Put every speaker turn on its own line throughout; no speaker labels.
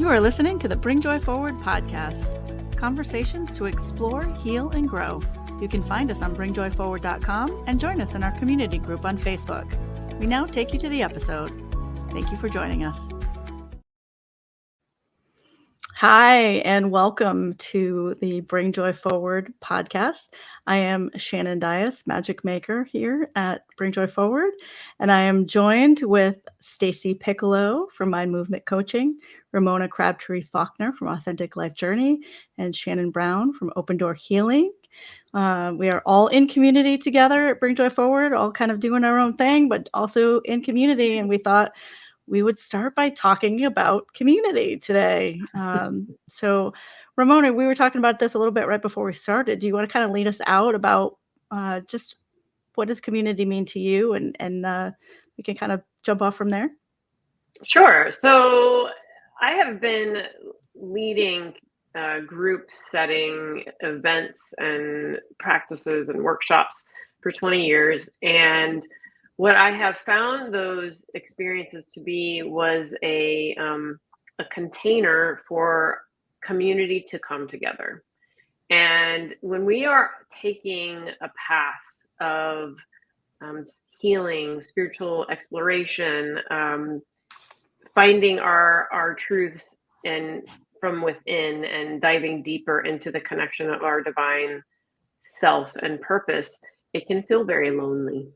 You are listening to the Bring Joy Forward podcast. Conversations to explore, heal, and grow. You can find us on bringjoyforward.com and join us in our community group on Facebook. We now take you to the episode. Thank you for joining us. Hi, and welcome to the Bring Joy Forward podcast. I am Shannon Dias, Magic Maker here at Bring Joy Forward, and I am joined with Stacy Piccolo from Mind Movement Coaching, Ramona Crabtree-Falkner from Authentic Life Journey, and Shannon Brown from Open Door Healing. We are all in community together at Bring Joy Forward, all kind of doing our own thing, but also in community, and we thought we would start by talking about community today. So Ramona, we were talking about this a little bit right before we started. Do you want to kind of lead us out about just what does community mean to you? And we can kind of jump off from there.
Sure. So I have been leading group setting events and practices and workshops for 20 years. And what I have found those experiences to be was a container for community to come together. And when we are taking a path of healing, spiritual exploration, finding our truths and from within and diving deeper into the connection of our divine self and purpose, it can feel very lonely.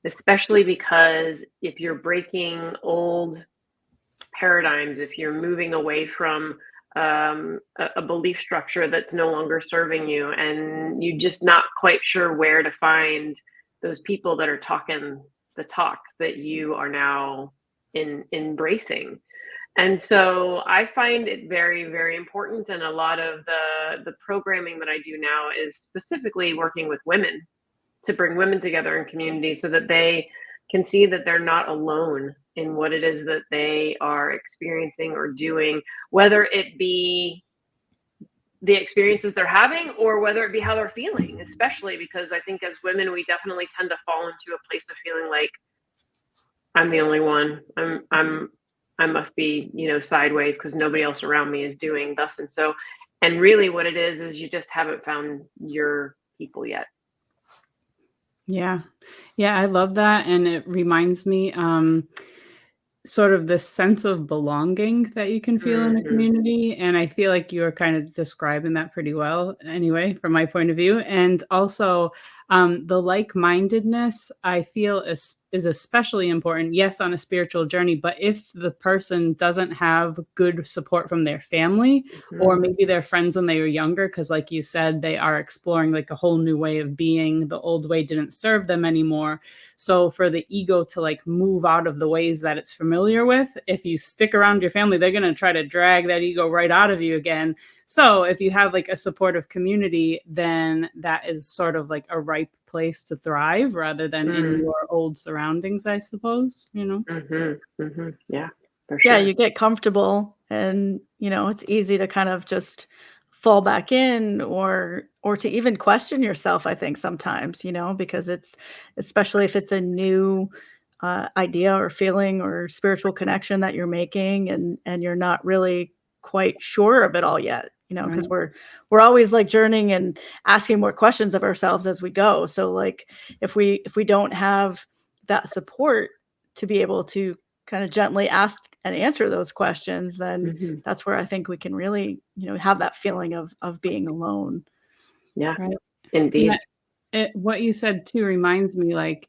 Especially because if you're breaking old paradigms, if you're moving away from a belief structure that's no longer serving you, and you're just not quite sure where to find those people that are talking the talk that you are now embracing. And so I find it very, very important. And a lot of the programming that I do now is specifically working with women to bring women together in community so that they can see that they're not alone in what it is that they are experiencing or doing, whether it be the experiences they're having or whether it be how they're feeling, especially because I think as women, we definitely tend to fall into a place of feeling like I'm the only one. I must be, sideways because nobody else around me is doing thus and so. And really what it is you just haven't found your people yet.
Yeah, I love that. And it reminds me sort of this sense of belonging that you can feel in a community. And I feel like you're kind of describing that pretty well anyway, from my point of view. And also the like-mindedness, I feel is especially important, yes, on a spiritual journey, but if the person doesn't have good support from their family or maybe their friends when they were younger, because like you said, they are exploring like a whole new way of being, the old way didn't serve them anymore. So for the ego to like move out of the ways that it's familiar with, if you stick around your family, they're going to try to drag that ego right out of you again. So if you have like a supportive community, then that is sort of like a ripe place to thrive rather than in your old surroundings, I suppose,
Yeah, for sure.
Yeah, you get comfortable and, it's easy to kind of just fall back in or to even question yourself, I think sometimes, because it's, especially if it's a new idea or feeling or spiritual connection that you're making and you're not really quite sure of it all yet, because we're always like journeying and asking more questions of ourselves as we go. So like if we don't have that support to be able to kind of gently ask and answer those questions, then that's where I think we can really, have that feeling of being alone.
Yeah, right. Indeed.
What you said too reminds me, like,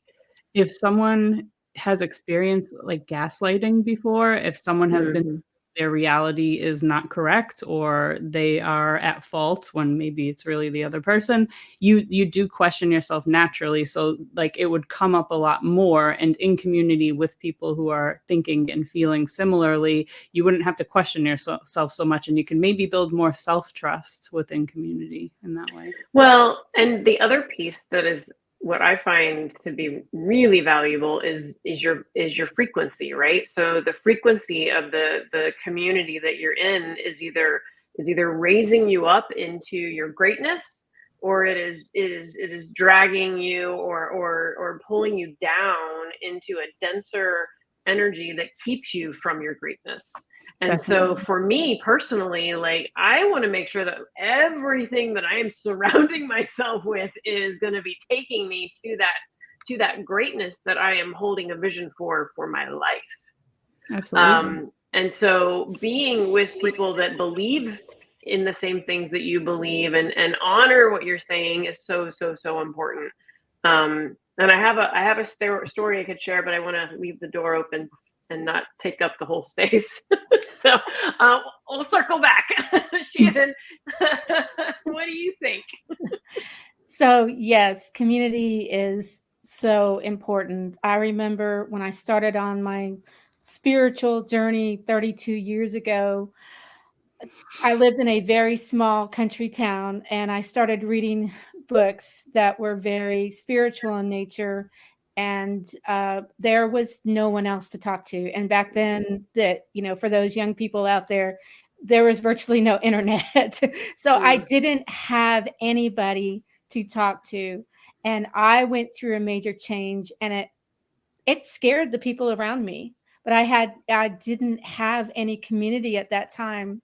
if someone has experienced like gaslighting before, if someone has been, their reality is not correct or they are at fault when maybe it's really the other person, you do question yourself naturally. So like it would come up a lot more, and in community with people who are thinking and feeling similarly, you wouldn't have to question yourself so much, and you can maybe build more self-trust within community in that way.
Well, and the other piece that is what I find to be really valuable is your frequency, right? So the frequency of the community that you're in is either raising you up into your greatness, or it is dragging you or pulling you down into a denser energy that keeps you from your greatness. And so for me personally, like, I want to make sure that everything that I am surrounding myself with is going to be taking me to that greatness that I am holding a vision for my life.
Absolutely.
And so being with people that believe in the same things that you believe and honor what you're saying is so important. And I have a story I could share, but I want to leave the door open and not take up the whole space. So we'll circle back. Shannon, what do you think?
So yes, community is so important. I remember when I started on my spiritual journey 32 years ago, I lived in a very small country town, and I started reading books that were very spiritual in nature. And there was no one else to talk to. And back then, that, for those young people out there, there was virtually no internet. So I didn't have anybody to talk to. And I went through a major change, and it scared the people around me. But I didn't have any community at that time.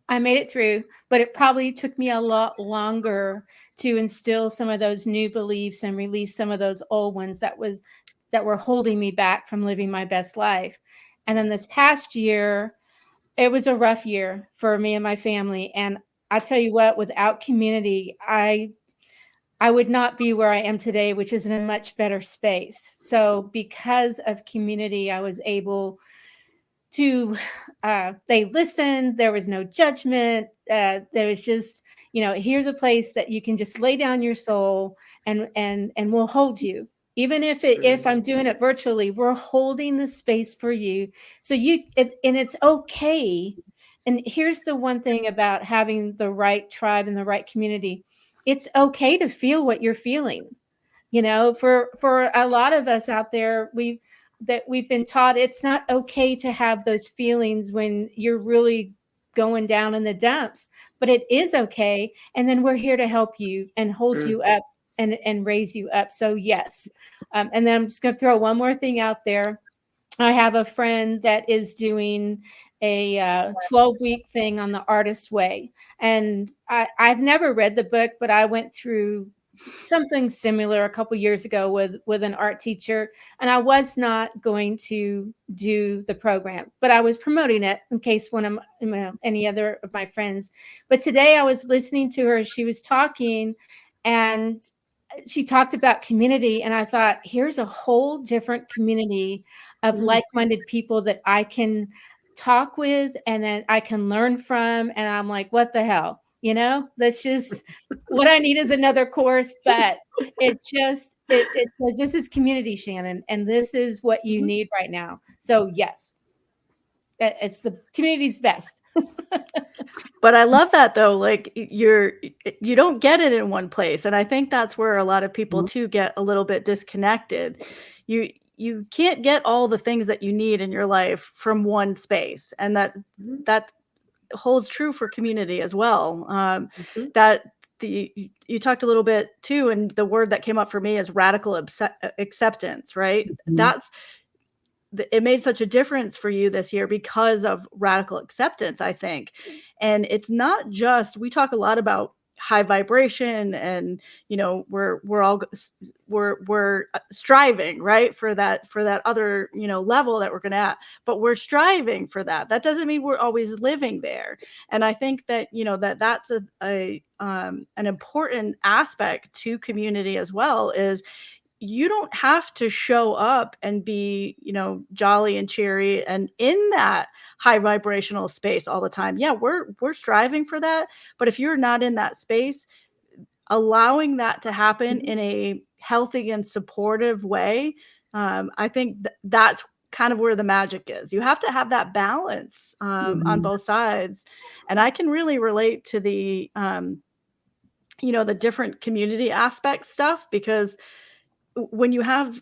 I made it through, but it probably took me a lot longer to instill some of those new beliefs and release some of those old ones that were holding me back from living my best life. And then this past year, it was a rough year for me and my family. And I tell you what, without community, I would not be where I am today, which is in a much better space. So because of community, I was able to, they listened. There was no judgment. There was just, here's a place that you can just lay down your soul and we'll hold you. Even if I'm doing it virtually, we're holding the space for you. So and it's okay. And here's the one thing about having the right tribe and the right community. It's okay to feel what you're feeling. For a lot of us out there, we've been taught it's not okay to have those feelings when you're really going down in the dumps, but it is okay. And then we're here to help you and hold you up and raise you up. So yes. And then I'm just going to throw one more thing out there. I have a friend that is doing a 12-week thing on the Artist's Way. And I've never read the book, but I went through something similar a couple years ago with an art teacher, and I was not going to do the program, but I was promoting it in case any other of my friends. But today I was listening to her. She was talking, and she talked about community, and I thought, here's a whole different community of like-minded people that I can talk with and then I can learn from. And I'm like, what the hell? That's just what I need is another course. But it says this is community, Shannon, and this is what you need right now. So yes, it's the community's best.
But I love that though. Like you don't get it in one place. And I think that's where a lot of people too get a little bit disconnected. You can't get all the things that you need in your life from one space. And that holds true for community as well. That you talked a little bit too, and the word that came up for me is radical acceptance, right? It made such a difference for you this year because of radical acceptance, I think. And it's not just, we talk a lot about high vibration and, we're striving, right, for that other, level that we're going to at, but we're striving for that. That doesn't mean we're always living there. And I think that, that's an important aspect to community as well, is you don't have to show up and be, jolly and cheery and in that high vibrational space all the time. Yeah, we're striving for that. But if you're not in that space, allowing that to happen in a healthy and supportive way, I think that's kind of where the magic is. You have to have that balance on both sides. And I can really relate to the, the different community aspect stuff, because when you have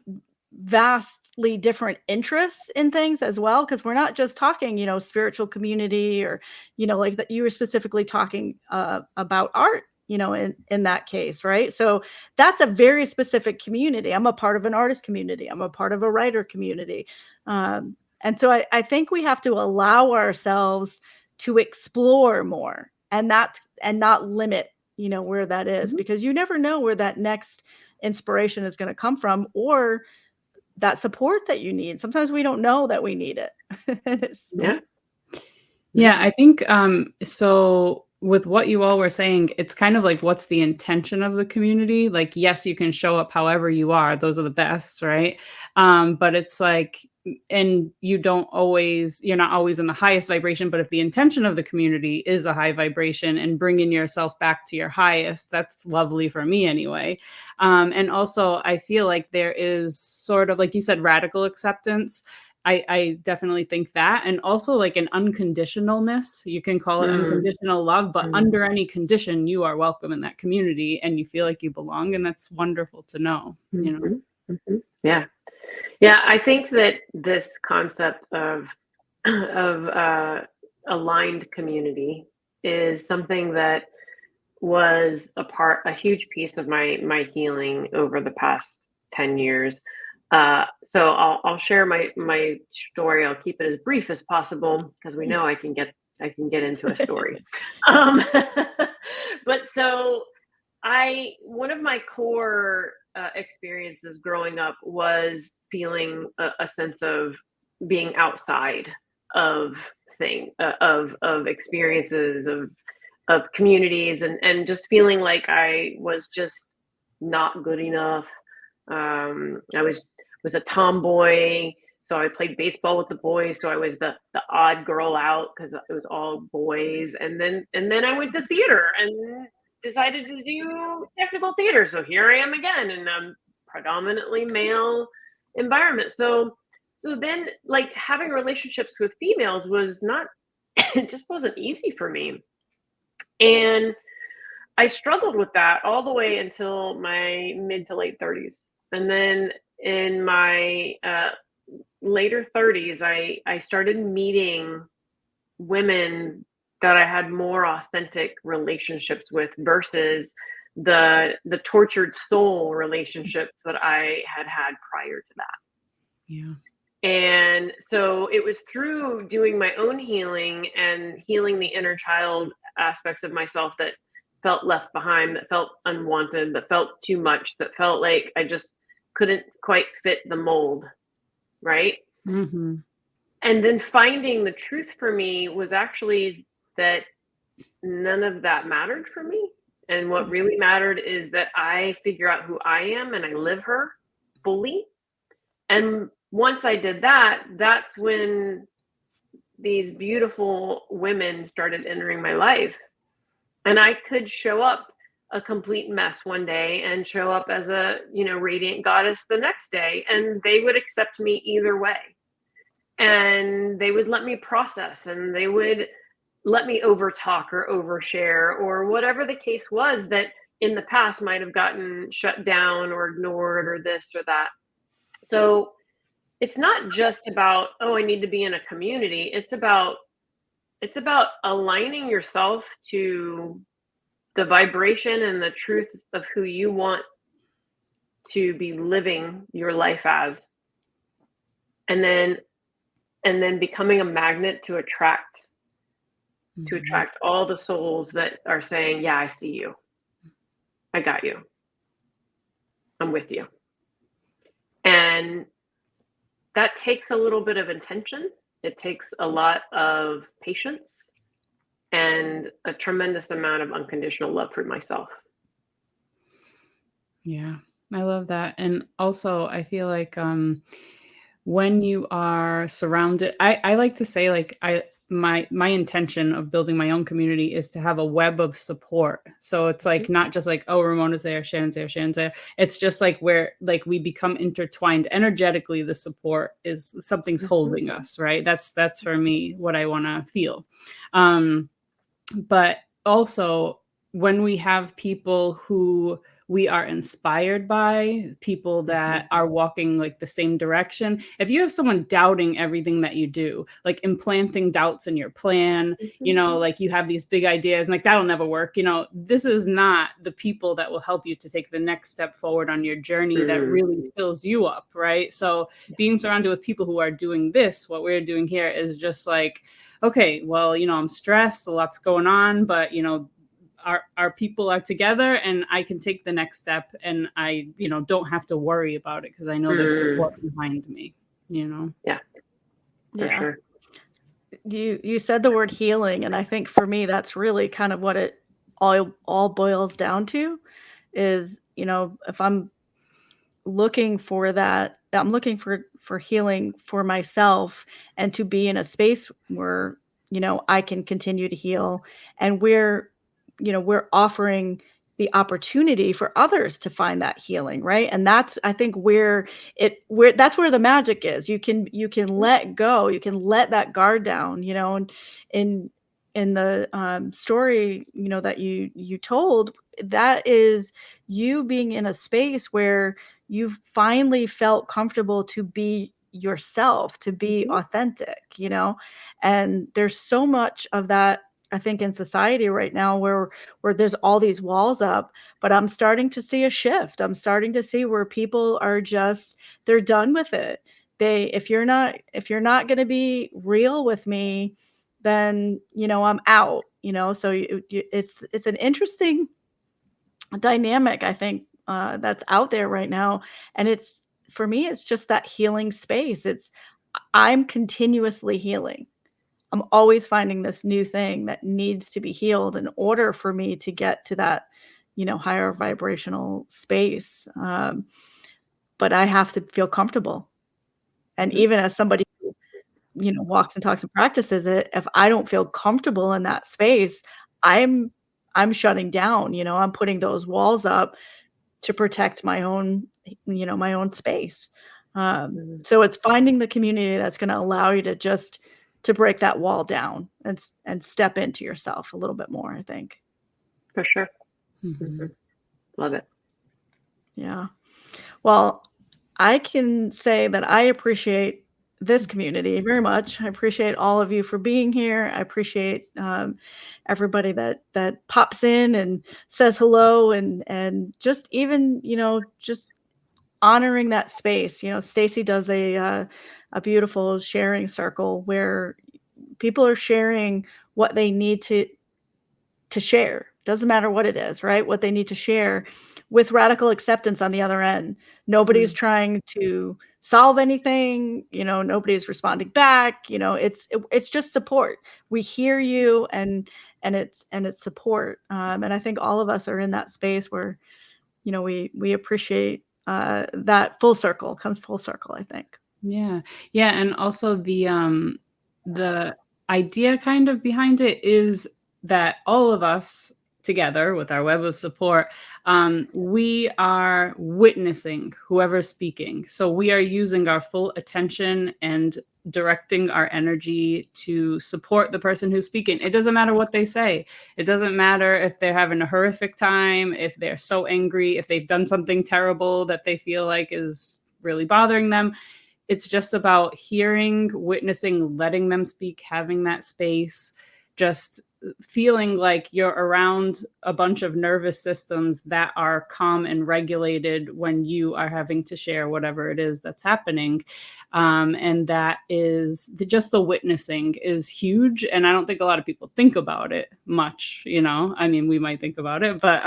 vastly different interests in things as well, because we're not just talking, spiritual community or, like that you were specifically talking about art, in that case, right? So that's a very specific community. I'm a part of an artist community. I'm a part of a writer community. And so I think we have to allow ourselves to explore more, and not limit, where that is, because you never know where that next inspiration is going to come from, or that support that you need. Sometimes we don't know that we need it.
Yeah, I think so with what you all were saying, it's kind of like, what's the intention of the community? Like, yes, you can show up however you are. Those are the best, right? But it's like, and you're not always in the highest vibration, but if the intention of the community is a high vibration and bringing yourself back to your highest, that's lovely for me anyway. And also I feel like there is sort of, like you said, radical acceptance. I definitely think that. And also like an unconditionalness, you can call it unconditional love, but under any condition, you are welcome in that community and you feel like you belong. And that's wonderful to know,
Yeah. Yeah. I think that this concept of aligned community is something that was a huge piece of my healing over the past 10 years. So I'll share my story. I'll keep it as brief as possible because we know I can get into a story. But so one of my core experiences growing up was feeling a sense of being outside of of experiences of communities, and just feeling like I was just not good enough. I was a tomboy, so I played baseball with the boys. So I was the odd girl out because it was all boys. And then I went to theater and decided to do technical theater. So here I am again in a predominantly male environment. So then, like, having relationships with females was not, it just wasn't easy for me. And I struggled with that all the way until my mid to late 30s. And then in my later 30s, I started meeting women that I had more authentic relationships with versus the tortured soul relationships that I had prior to that.
Yeah.
And so it was through doing my own healing and healing the inner child aspects of myself that felt left behind, that felt unwanted, that felt too much, that felt like I just couldn't quite fit the mold, right?
Mm-hmm.
And then finding the truth for me was actually that none of that mattered for me. And what really mattered is that I figure out who I am and I live her fully. And once I did that, that's when these beautiful women started entering my life. And I could show up a complete mess one day and show up as a, radiant goddess the next day, and they would accept me either way. And they would let me process, and they would let me overtalk or overshare or whatever the case was that in the past might have gotten shut down or ignored or this or that. So it's not just about, oh, I need to be in a community. It's about aligning yourself to the vibration and the truth of who you want to be living your life as, and then becoming a magnet to attract all the souls that are saying, yeah, I see you, I got you, I'm with you. And that takes a little bit of intention. It takes a lot of patience and a tremendous amount of unconditional love for myself.
Yeah, I love that. And also I feel like when you are surrounded, I like to say, like, my intention of building my own community is to have a web of support. So it's like not just like, oh, Ramona's there, Shannon's there. It's just like where like we become intertwined energetically. The support is something's holding us, right? That's for me what I want to feel. But also when we have people who we are inspired by, people that are walking like the same direction. If you have someone doubting everything that you do, like implanting doubts in your plan, you know, like you have these big ideas and like that'll never work, you know, this is not the people that will help you to take the next step forward on your journey that really fills you up, right? So being surrounded with people who are doing this, what we're doing here, is just like, okay, well, you know, I'm stressed, a lot's going on, but you know, our people are together and I can take the next step and I, you know, don't have to worry about it because I know there's support behind me, you know?
Yeah, for sure.
You said the word healing, and I think for me that's really kind of what it all boils down to is, you know, if I'm looking for that, I'm looking for healing for myself and to be in a space where, you know, I can continue to heal, and we're offering the opportunity for others to find that healing, right? And that's, I think, where that's where the magic is. You can let go, you can let that guard down, you know. And in the story, you know, that you told, that is you being in a space where you finally felt comfortable to be yourself, to be authentic, you know. And there's so much of that, I think, in society right now where there's all these walls up, but I'm starting to see a shift. I'm starting to see where people are just, they're done with it. If you're not going to be real with me, then, you know, I'm out, you know. So it's an interesting dynamic, I think, that's out there right now. And it's, for me, it's just that healing space. I'm continuously healing. I'm always finding this new thing that needs to be healed in order for me to get to that, you know, higher vibrational space. But I have to feel comfortable. And even as somebody who, you know, walks and talks and practices it, if I don't feel comfortable in that space, I'm shutting down, you know, I'm putting those walls up to protect my own, you know, my own space. So it's finding the community that's going to allow you to just to break that wall down and step into yourself a little bit more, I think.
For sure. Love it.
Yeah. Well, I can say that I appreciate this community very much. I appreciate all of you for being here. I appreciate everybody that pops in and says hello, and just even, you know, just honoring that space. You know, Stacy does a beautiful sharing circle where people are sharing what they need to share. Doesn't matter what it is, right? What they need to share, with radical acceptance on the other end. Nobody's trying to solve anything, you know, nobody's responding back, you know, it's just support. We hear you, and it's support. And I think all of us are in that space where, you know, we appreciate that full circle, comes full circle, I think.
Yeah. Yeah. And also the idea kind of behind it is that all of us together with our web of support, we are witnessing whoever's speaking. So we are using our full attention and directing our energy to support the person who's speaking. It doesn't matter what they say. It doesn't matter if they're having a horrific time, if they're so angry, if they've done something terrible that they feel like is really bothering them. It's just about hearing, witnessing, letting them speak, having that space, just feeling like you're around a bunch of nervous systems that are calm and regulated when you are having to share whatever it is that's happening. And that is just the witnessing is huge. And I don't think a lot of people think about it much, you know, I mean, we might think about it, but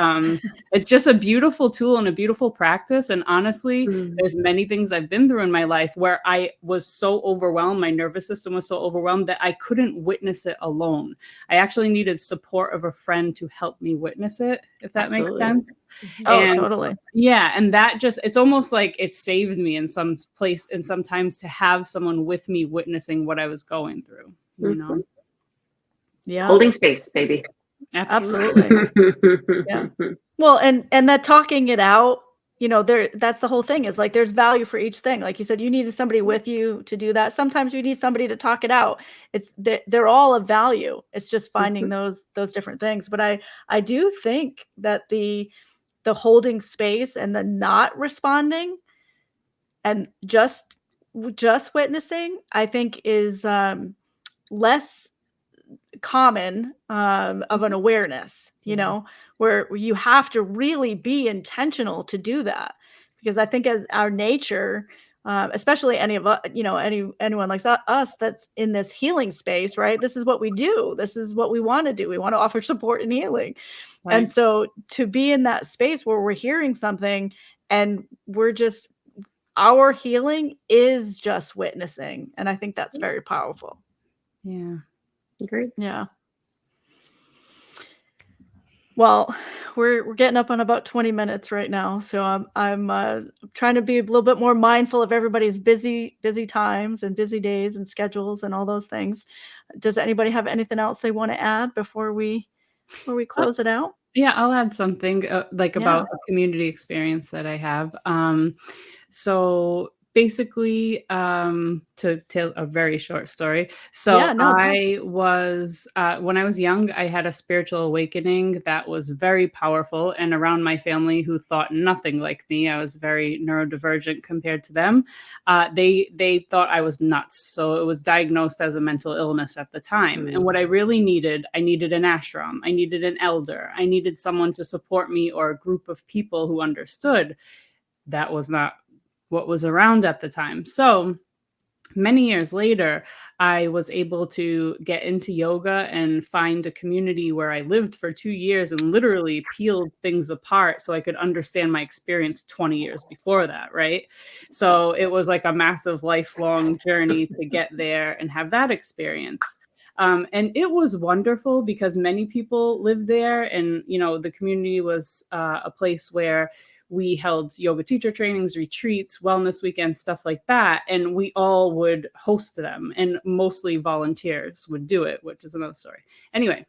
it's just a beautiful tool and a beautiful practice. And honestly, there's many things I've been through in my life where I was so overwhelmed. My nervous system was so overwhelmed that I couldn't witness it alone. I actually needed support of a friend to help me witness it, if that makes sense.
Oh, totally.
Yeah. And that just, it's almost like it saved me in some place and sometimes to have someone with me witnessing what I was going through, you know?
Yeah.
Holding space, baby.
Absolutely. Yeah. Well, and that talking it out, you know, that's the whole thing, is like there's value for each thing. Like you said, you needed somebody with you to do that. Sometimes you need somebody to talk it out. They're all of value. It's just finding those different things. But I do think that the holding space and the not responding and just witnessing, I think is less common of an awareness, you know, where you have to really be intentional to do that. Because I think as our nature, especially any of us, you know, anyone like us that's in this healing space, right? This is what we do. This is what we want to do. We want to offer support and healing. Right. And so to be in that space where we're hearing something and our healing is just witnessing. And I think that's very powerful.
Yeah.
Great.
Yeah. Well, we're getting up on about 20 minutes right now, so I'm trying to be a little bit more mindful of everybody's busy times and busy days and schedules and all those things. Does anybody have anything else they want to add before we close it out?
Yeah, I'll add something about a community experience that I have. So basically, to tell a very short story. So I was, when I was young, I had a spiritual awakening that was very powerful. And around my family who thought nothing like me, I was very neurodivergent compared to them. They thought I was nuts. So it was diagnosed as a mental illness at the time. And what I really needed, I needed an ashram. I needed an elder. I needed someone to support me or a group of people who understood. That was not what was around at the time. So many years later, I was able to get into yoga and find a community where I lived for 2 years and literally peeled things apart so I could understand my experience 20 years before that, right? So it was like a massive lifelong journey to get there and have that experience. And it was wonderful because many people lived there, and the community was a place where we held yoga teacher trainings, retreats, wellness weekends, stuff like that. And we all would host them, and mostly volunteers would do it, which is another story. Anyway,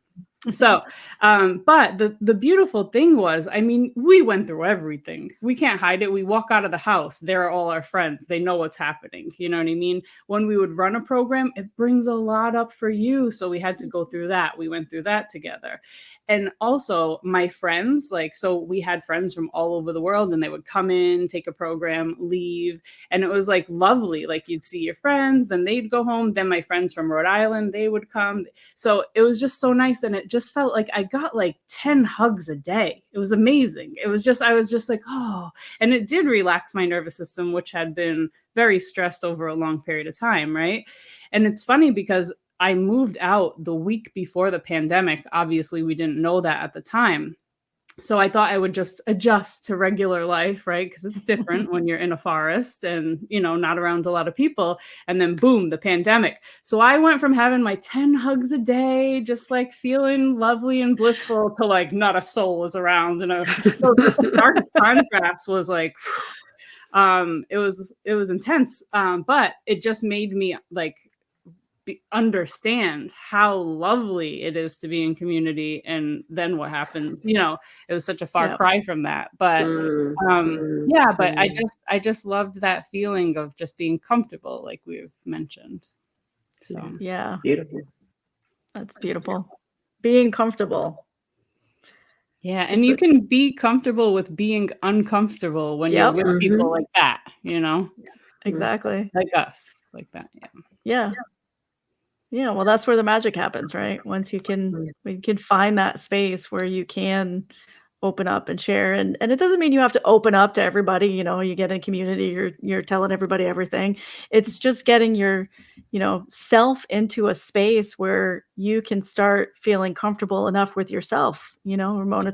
so, but the beautiful thing was, I mean, we went through everything. We can't hide it. We walk out of the house. They're all our friends. They know what's happening. You know what I mean? When we would run a program, it brings a lot up for you. So we had to go through that. We went through that together. And also my friends, so we had friends from all over the world, and they would come in, take a program, leave. And it was lovely. You'd see your friends, then they'd go home. Then my friends from Rhode Island, they would come. So it was just so nice. And it just felt like I got 10 hugs a day. It was amazing. I was just like, oh, and it did relax my nervous system, which had been very stressed over a long period of time. Right. And it's funny because I moved out the week before the pandemic. Obviously, we didn't know that at the time. So I thought I would just adjust to regular life, right? Because it's different when you're in a forest and, not around a lot of people. And then boom, the pandemic. So I went from having my 10 hugs a day, just feeling lovely and blissful, to not a soul is around. And so the stark contrast was it was intense. But it just made me understand how lovely it is to be in community. And then what happened, it was such a far cry from that, but but I just loved that feeling of just being comfortable, like we've mentioned. So
yeah,
beautiful.
That's beautiful. Being comfortable.
Yeah, and you can be comfortable with being uncomfortable when you're with people like that,
Exactly.
like us, like that.
Yeah, well, that's where the magic happens, right? Once we can find that space where you can open up and share, and it doesn't mean you have to open up to everybody. You get in a community, you're telling everybody everything. It's just getting your, self into a space where you can start feeling comfortable enough with yourself. Ramona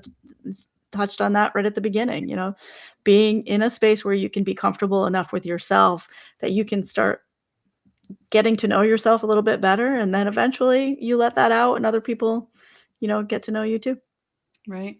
touched on that right at the beginning. Being in a space where you can be comfortable enough with yourself that you can start getting to know yourself a little bit better, and then eventually you let that out and other people get to know you too.
Right.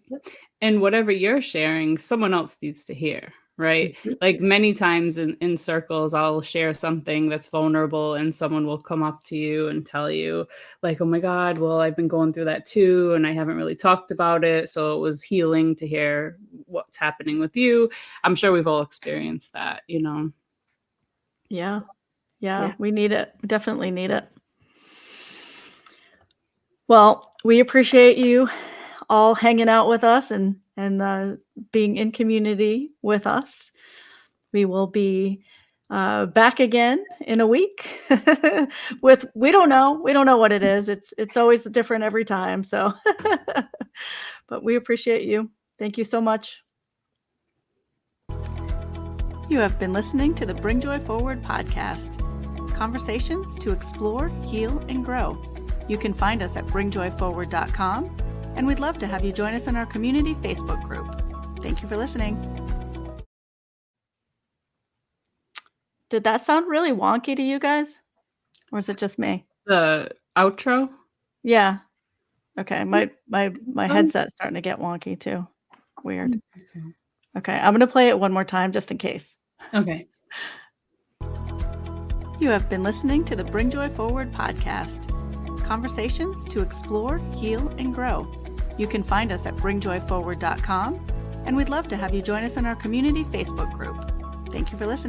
And whatever you're sharing, someone else needs to hear, right? Many times in circles, I'll share something that's vulnerable and someone will come up to you and tell you oh my God, well, I've been going through that too, and I haven't really talked about it. So it was healing to hear what's happening with you. I'm sure we've all experienced that,
Yeah, we need it. We definitely need it. Well, we appreciate you all hanging out with us and and being in community with us. We will be back again in a week with we don't know what it is. It's always different every time. So, but we appreciate you. Thank you so much. You have been listening to the Bring Joy Forward podcast. Conversations to explore, heal, and grow. You can find us at bringjoyforward.com, and we'd love to have you join us in our community Facebook group. Thank you for listening. Did that sound really wonky to you guys? Or is it just me?
The outro?
Yeah. Okay. My headset's starting to get wonky too. Weird. Okay. I'm going to play it one more time just in case.
Okay.
You have been listening to the Bring Joy Forward podcast. Conversations to explore, heal, and grow. You can find us at bringjoyforward.com, and we'd love to have you join us in our community Facebook group. Thank you for listening.